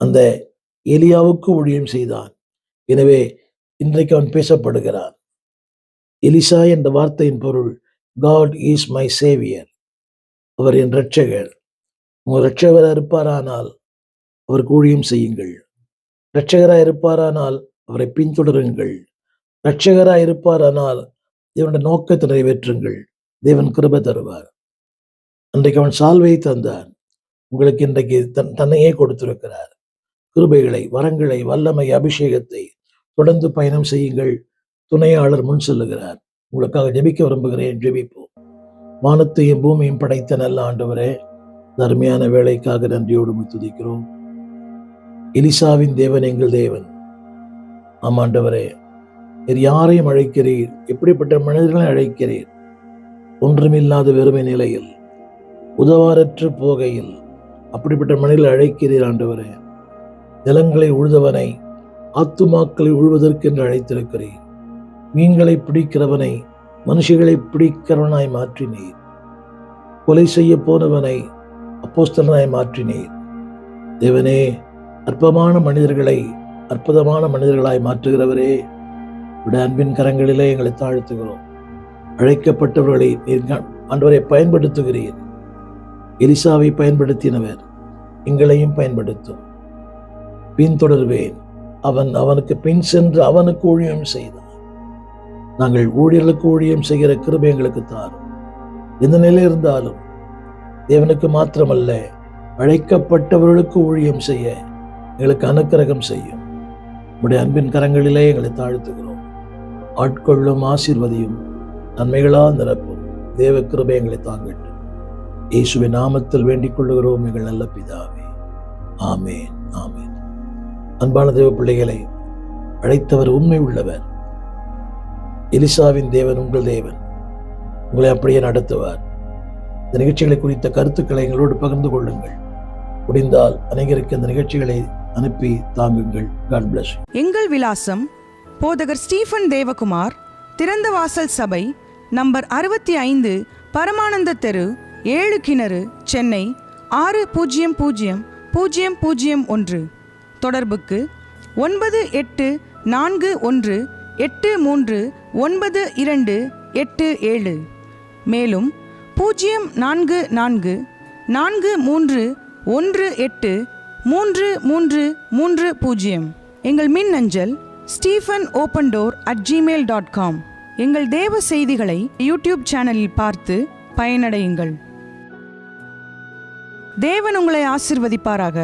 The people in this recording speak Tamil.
அந்த எலியாவுக்கு ஊழியம் செய்தான். எனவே இன்றைக்கு அவன் பேசப்படுகிறான். எலிசா என்ற வார்த்தையின் பொருள் காட் இஸ் மை சேவியர். அவர் என் இரட்சகர். உங்கள் இரட்சகராக இருப்பாரானால் அவருக்கு ஊழியம் செய்யுங்கள். இரட்சகராக இருப்பாரானால் அவரை பின்தொடருங்கள். இரட்சகராக இருப்பாரானால் தேவனுடைய நோக்கத்தை நிறைவேற்றுங்கள். தேவன் கிருபை தருவார். அன்றைக்கு அவன் சால்வையை தந்தான். உங்களுக்கு இன்றைக்கு தன்னையே கொடுத்திருக்கிறார். கிருபைகளை, வரங்களை, வல்லமை, அபிஷேகத்தை தொடர்ந்து பயணம் செய்யுங்கள். துணையாளர் முன் செல்லுகிறார். உங்களுக்காக ஜெபிக்க விரும்புகிறேன். ஜெபிப்போம். வானத்தையும் பூமியும் படைத்த நல்ல ஆண்டவரே, தர்மையான வேலைக்காக நன்றியோடு துதிக்கிறோம். எலிசாவின் தேவன் எங்கள் தேவன். ஆமாண்டவரே, நீர் யாரையும் அழைக்கிறீர், எப்படிப்பட்ட மனிதர்களை அழைக்கிறீர். ஒன்றுமில்லாத வெறுமை நிலையில், உதவாரற்று போகையில் அப்படிப்பட்ட மனிதர்களை அழைக்கிறீர் ஆண்டவரே. நிலங்களை உழுதவனை ஆத்துமாக்களை உழுவதற்கு என்று அழைத்திருக்கிறீர். மீன்களை பிடிக்கிறவனை மனுஷிகளை பிடிக்கிறவனாய் மாற்றினீர். கொலை செய்ய போனவனை அப்போஸ்தலனாய் மாற்றினீர். தேவனே, அற்பமான மனிதர்களை அற்புதமான மனிதர்களாய் மாற்றுகிறவரே, உடைய அன்பின் கரங்களிலே எங்களை தாழ்த்துகிறோம். அழைக்கப்பட்டவர்களை நீர் ஆண்டவரை பயன்படுத்துகிறீர். எலிசாவை பயன்படுத்தினவர் எங்களையும் பயன்படுத்தும். பின்தொடர்வேன். அவனுக்கு பின் சென்று அவனுக்கு ஊழியம் செய்தான். நாங்கள் ஊழியர்களுக்கு ஊழியம் செய்கிற கிருபை எங்களுக்கு தாரும். எந்த நிலை இருந்தாலும் தேவனுக்கு மாத்திரமல்ல, அழைக்கப்பட்டவர்களுக்கு ஊழியம் செய்ய எங்களுக்கு அனுக்கிரகம் செய்யும். உடைய அன்பின் கரங்களிலே எங்களை தாழ்த்துகிறோம். ஆட்கொள்ளும், ஆசீர்வதியும், நன்மைகளால் நிரப்பும் தேவ கிருபை எங்களை தாங்கட்டும். இயேசுவின் நாமத்தில் வேண்டிக் கொள்ளுகிறோம் எங்கள் நல்ல பிதாவே. ஆமேன், ஆமேன். அன்பான தேவ பிள்ளைகளை, அழைத்தவர் உண்மை உள்ளவர். எலிசாவின் தேவன் உங்கள் தேவன். உங்களை அப்படியே நடத்துவார். இந்த நிகழ்ச்சிகளை குறித்த கருத்துக்களை எங்களோடு பகிர்ந்து கொள்ளுங்கள். முடிந்தால் அனைவருக்கு இந்த நிகழ்ச்சிகளை அனுப்பி தாங்குங்கள். God bless you. எங்கள் விலாசம்: போதகர் ஸ்டீஃபன் தேவகுமார், திறந்த வாசல் சபை, நம்பர் 65, பரமானந்த தெரு, 7 கிணறு, சென்னை 600001. தொடர்புக்கு 9841839287. மேலும் 0444183330. எங்கள் மின்னஞ்சல் stephenopendor@gmail.com. எங்கள் தேவ செய்திகளை யூடியூப் சேனலில் பார்த்து பயனடையுங்கள். தேவன் உங்களை ஆசீர்வதிப்பாராக.